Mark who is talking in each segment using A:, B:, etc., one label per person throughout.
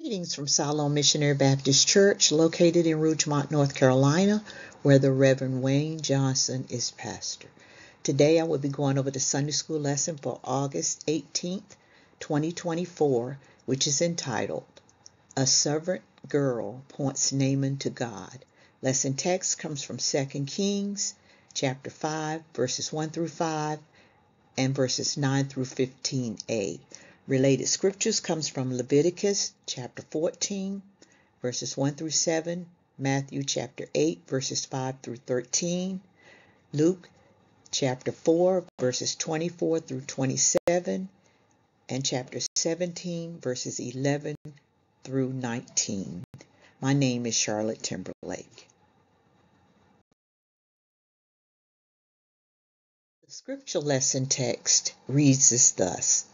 A: Greetings from Siloam Missionary Baptist Church, located in Rougemont, North Carolina, where the Reverend Wayne Johnson is pastor. Today I will be going over the Sunday School lesson for August 18th, 2024, which is entitled, A Servant Girl Points Naaman to God. Lesson text comes from 2 Kings, chapter 5, verses 1 through 5, and verses 9 through 15a. Related scriptures comes from Leviticus chapter 14, verses 1 through 7, Matthew chapter 8, verses 5 through 13, Luke chapter 4, verses 24 through 27, and chapter 17, verses 11 through 19. My name is Charlotte Timberlake. The scripture lesson text reads as thus.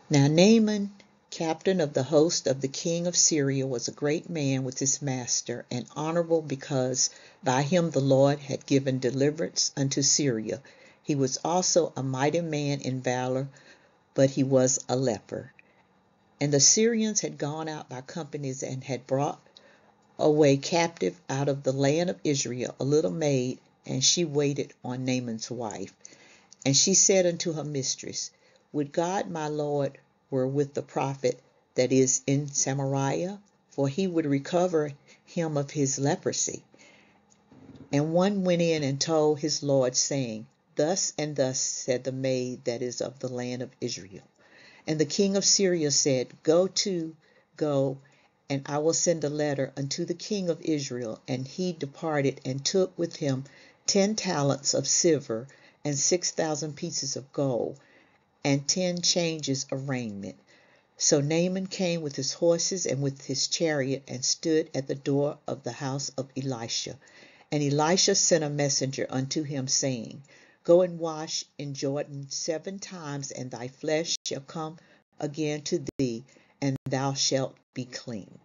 A: Now Naaman, captain of the host of the king of Syria, was a great man with his master, and honorable because by him the Lord had given deliverance unto Syria. He was also a mighty man in valor, but he was a leper. And the Syrians had gone out by companies and had brought away captive out of the land of Israel a little maid, and she waited on Naaman's wife. And she said unto her mistress, Would God my Lord were with the prophet that is in Samaria, for he would recover him of his leprosy. And one went in and told his Lord, saying, Thus and thus said the maid that is of the land of Israel. And the king of Syria said, Go, and I will send a letter unto the king of Israel. And he departed and took with him 10 talents of silver and 6,000 pieces of gold, and 10 changes of raiment. So Naaman came with his horses and with his chariot, and stood at the door of the house of Elisha. And Elisha sent a messenger unto him, saying, Go and wash in Jordan 7 times, and thy flesh shall come again to thee, and thou shalt be clean.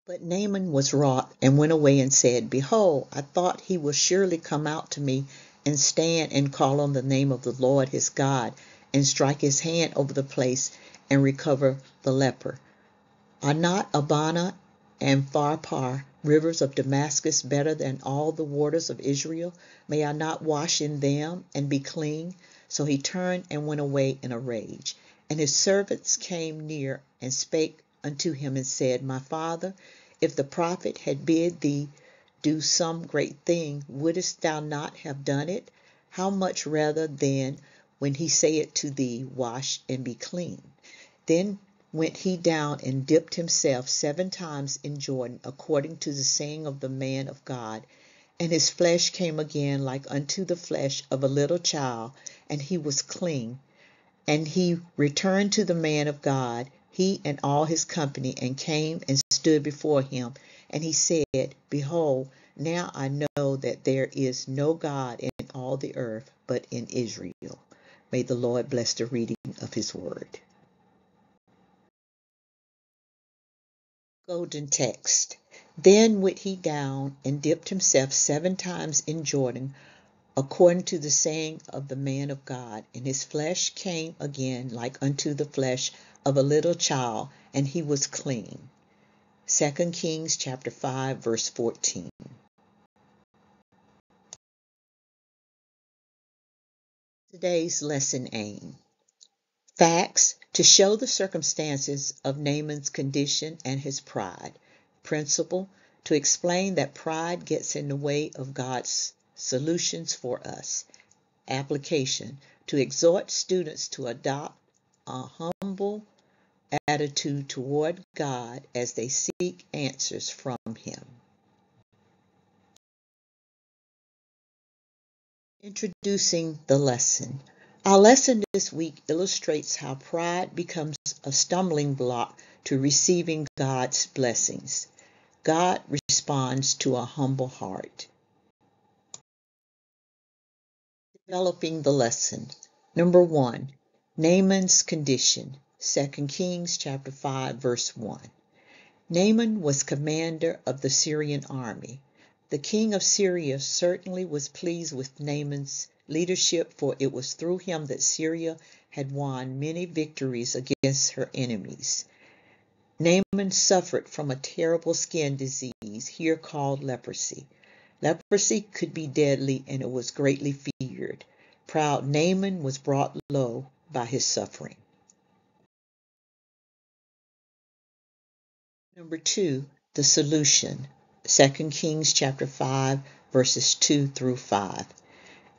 A: But Naaman was wroth, and went away and said, Behold, I thought he will surely come out to me, and stand and call on the name of the Lord his God, and strike his hand over the place, and recover the leper. Are not Abana and Pharpar, rivers of Damascus, better than all the waters of Israel? May I not wash in them, and be clean? So he turned and went away in a rage. And his servants came near, and spake unto him, and said, My father, if the prophet had bid thee do some great thing, wouldest thou not have done it? How much rather then when he saith to thee, Wash and be clean? Then went he down and dipped himself 7 times in Jordan, according to the saying of the man of God. And his flesh came again like unto the flesh of a little child, and he was clean. And he returned to the man of God, he and all his company, and came and stood before him. And he said, Behold, now I know that there is no God in all the earth but in Israel. May the Lord bless the reading of his word. Golden text. Then went he down and dipped himself 7 times in Jordan, according to the saying of the man of God. And his flesh came again like unto the flesh of a little child, and he was clean. 2 Kings chapter 5, verse 14. Today's lesson aim. Facts to show the circumstances of Naaman's condition and his pride. Principle to explain that pride gets in the way of God's solutions for us. Application to exhort students to adopt a humble attitude toward God as they seek answers from him. Introducing the lesson. Our lesson this week illustrates how pride becomes a stumbling block to receiving God's blessings. God responds to a humble heart. Developing the lesson. Number 1, Naaman's condition. 2 Kings chapter 5, verse 1. Naaman was commander of the Syrian army. The king of Syria certainly was pleased with Naaman's leadership, for it was through him that Syria had won many victories against her enemies. Naaman suffered from a terrible skin disease, here called leprosy. Leprosy could be deadly, and it was greatly feared. Proud Naaman was brought low by his suffering. Number 2, the solution. 2 Kings chapter 5, verses 2 through 5.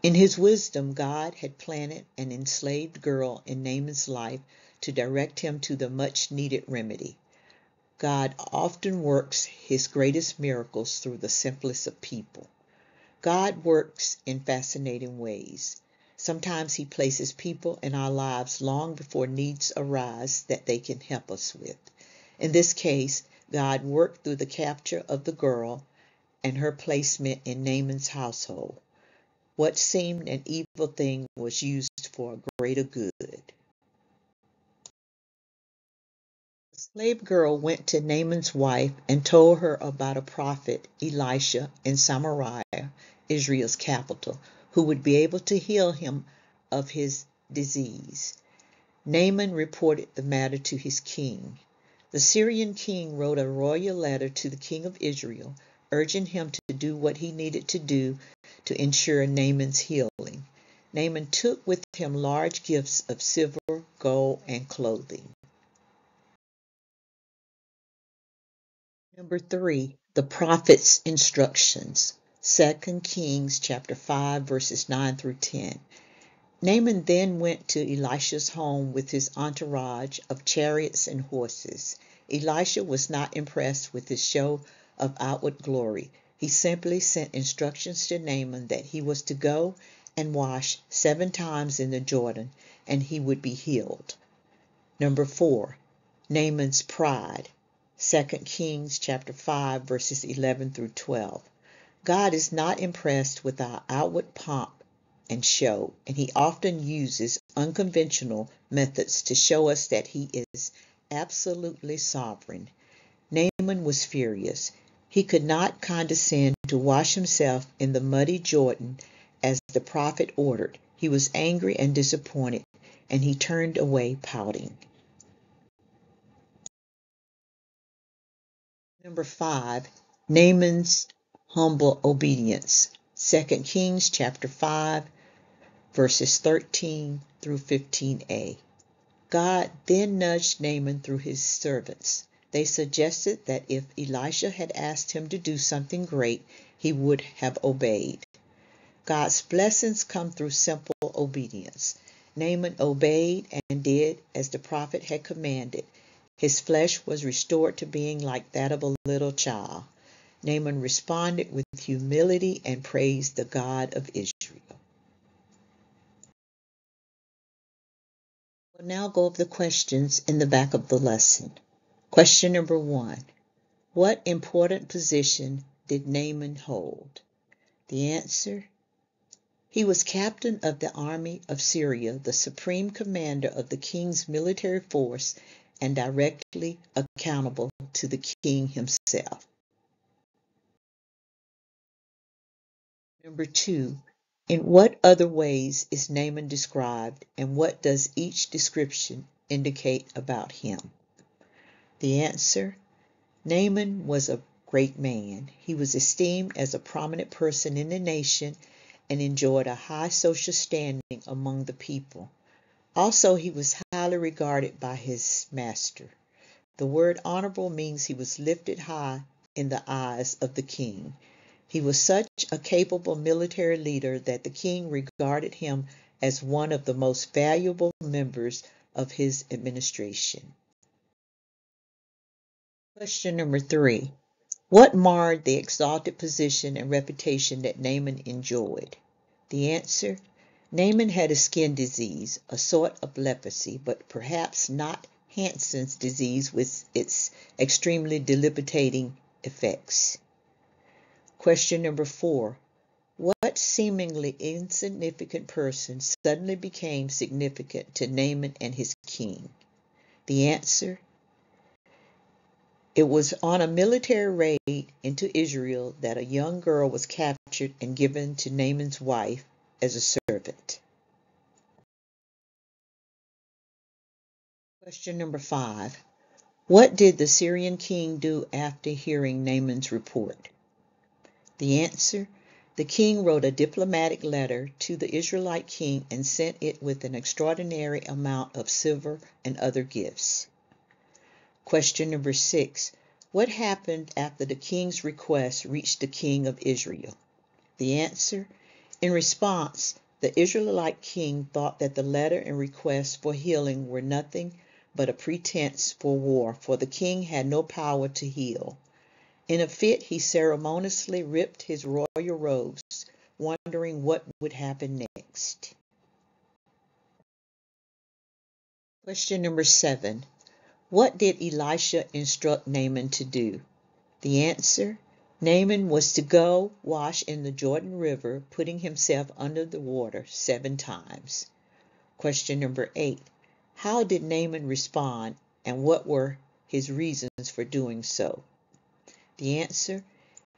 A: In his wisdom, God had planted an enslaved girl in Naaman's life to direct him to the much-needed remedy. God often works his greatest miracles through the simplest of people. God works in fascinating ways. Sometimes he places people in our lives long before needs arise that they can help us with. In this case, God worked through the capture of the girl and her placement in Naaman's household. What seemed an evil thing was used for a greater good. The slave girl went to Naaman's wife and told her about a prophet, Elisha, in Samaria, Israel's capital, who would be able to heal him of his disease. Naaman reported the matter to his king. The Syrian king wrote a royal letter to the king of Israel, urging him to do what he needed to do to ensure Naaman's healing. Naaman took with him large gifts of silver, gold, and clothing. Number 3, the prophet's instructions. 2 Kings chapter 5, verses 9 through 10. Naaman then went to Elisha's home with his entourage of chariots and horses. Elisha was not impressed with his show of outward glory. He simply sent instructions to Naaman that he was to go and wash 7 times in the Jordan, and he would be healed. Number 4, Naaman's pride. 2 Kings chapter 5, verses 11 through 12. God is not impressed with our outward pomp and show, and he often uses unconventional methods to show us that he is absolutely sovereign. Naaman was furious. He could not condescend to wash himself in the muddy Jordan as the prophet ordered. He was angry and disappointed, and he turned away pouting. Number 5, Naaman's humble obedience. 2 Kings chapter 5, verses 13 through 15a. God then nudged Naaman through his servants. They suggested that if Elisha had asked him to do something great, he would have obeyed. God's blessings come through simple obedience. Naaman obeyed and did as the prophet had commanded. His flesh was restored to being like that of a little child. Naaman responded with humility and praised the God of Israel. We'll now go over the questions in the back of the lesson. Question number 1. What important position did Naaman hold? The answer: he was captain of the army of Syria, the supreme commander of the king's military force, and directly accountable to the king himself. Number 2. In what other ways is Naaman described, and what does each description indicate about him? The answer: Naaman was a great man. He was esteemed as a prominent person in the nation and enjoyed a high social standing among the people. Also, he was highly regarded by his master. The word honorable means he was lifted high in the eyes of the king. He was such a capable military leader that the king regarded him as one of the most valuable members of his administration. Question number 3. What marred the exalted position and reputation that Naaman enjoyed? The answer: Naaman had a skin disease, a sort of leprosy, but perhaps not Hansen's disease with its extremely debilitating effects. Question number 4. What seemingly insignificant person suddenly became significant to Naaman and his king? The answer: it was on a military raid into Israel that a young girl was captured and given to Naaman's wife as a servant. Question number 5. What did the Syrian king do after hearing Naaman's report? The answer: the king wrote a diplomatic letter to the Israelite king and sent it with an extraordinary amount of silver and other gifts. Question number 6. What happened after the king's request reached the king of Israel? The answer: in response, the Israelite king thought that the letter and request for healing were nothing but a pretense for war, for the king had no power to heal. In a fit, he ceremoniously ripped his royal robes, wondering what would happen next. Question number 7. What did Elisha instruct Naaman to do? The answer: Naaman was to go wash in the Jordan River, putting himself under the water 7 times. Question number 8. How did Naaman respond, and what were his reasons for doing so? The answer: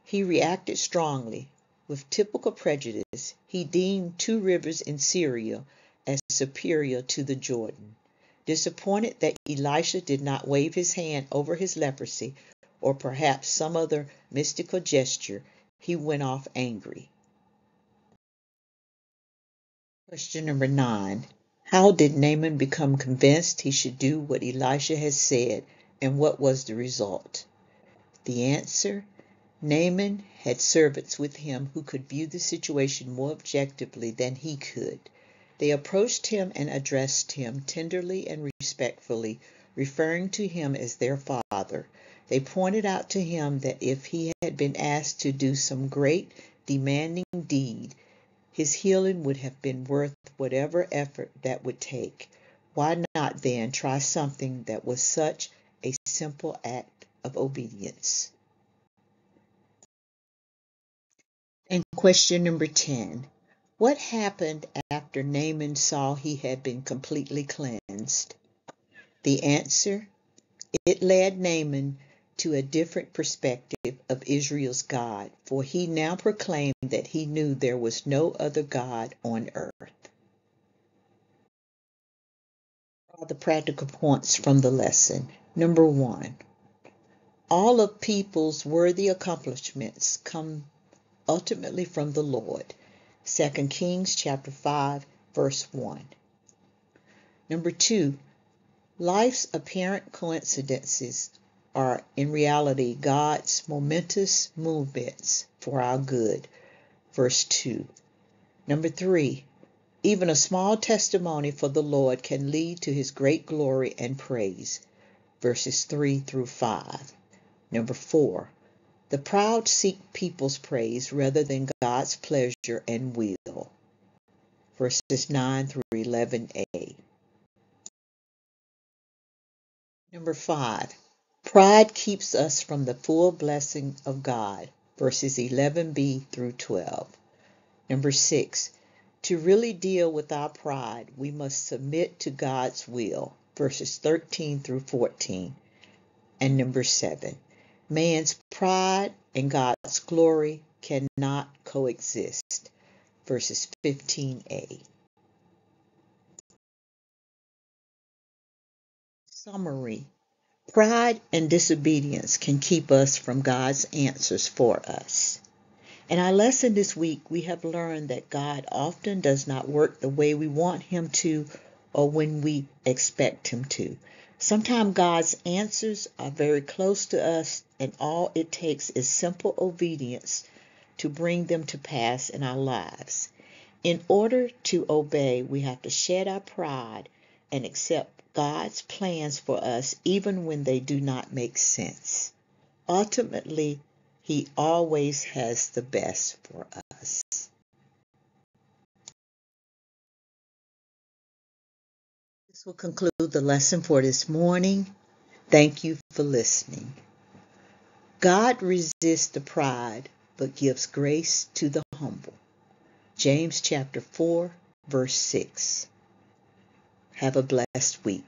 A: he reacted strongly. With typical prejudice, he deemed 2 rivers in Syria as superior to the Jordan. Disappointed that Elisha did not wave his hand over his leprosy, or perhaps some other mystical gesture, he went off angry. Question number 9. How did Naaman become convinced he should do what Elisha had said, and what was the result? The answer: Naaman had servants with him who could view the situation more objectively than he could. They approached him and addressed him tenderly and respectfully, referring to him as their father. They pointed out to him that if he had been asked to do some great, demanding deed, his healing would have been worth whatever effort that would take. Why not then try something that was such a simple act of obedience? And question number 10. What happened after Naaman saw he had been completely cleansed? The answer: it led Naaman to a different perspective of Israel's God, for he now proclaimed that he knew there was no other God on earth. All the practical points from the lesson. Number 1. All of people's worthy accomplishments come ultimately from the Lord. 2 Kings chapter 5, verse 1. Number 2. Life's apparent coincidences are in reality God's momentous movements for our good. Verse 2. Number 3. Even a small testimony for the Lord can lead to his great glory and praise. Verses 3 through 5. Number 4. The proud seek people's praise rather than God's pleasure and will. Verses 9 through 11a. Number 5. Pride keeps us from the full blessing of God. Verses 11b through 12. Number 6. To really deal with our pride, we must submit to God's will. Verses 13 through 14. And number 7. Man's pride and God's glory cannot coexist. Verses 15a. Summary. Pride and disobedience can keep us from God's answers for us. In our lesson this week, we have learned that God often does not work the way we want him to or when we expect him to. Sometimes God's answers are very close to us, and all it takes is simple obedience to bring them to pass in our lives. In order to obey, we have to shed our pride and accept God's plans for us even when they do not make sense. Ultimately, he always has the best for us. This will conclude the lesson for this morning. Thank you for listening. God resists the pride, but gives grace to the humble. James chapter 4, verse 6. Have a blessed week.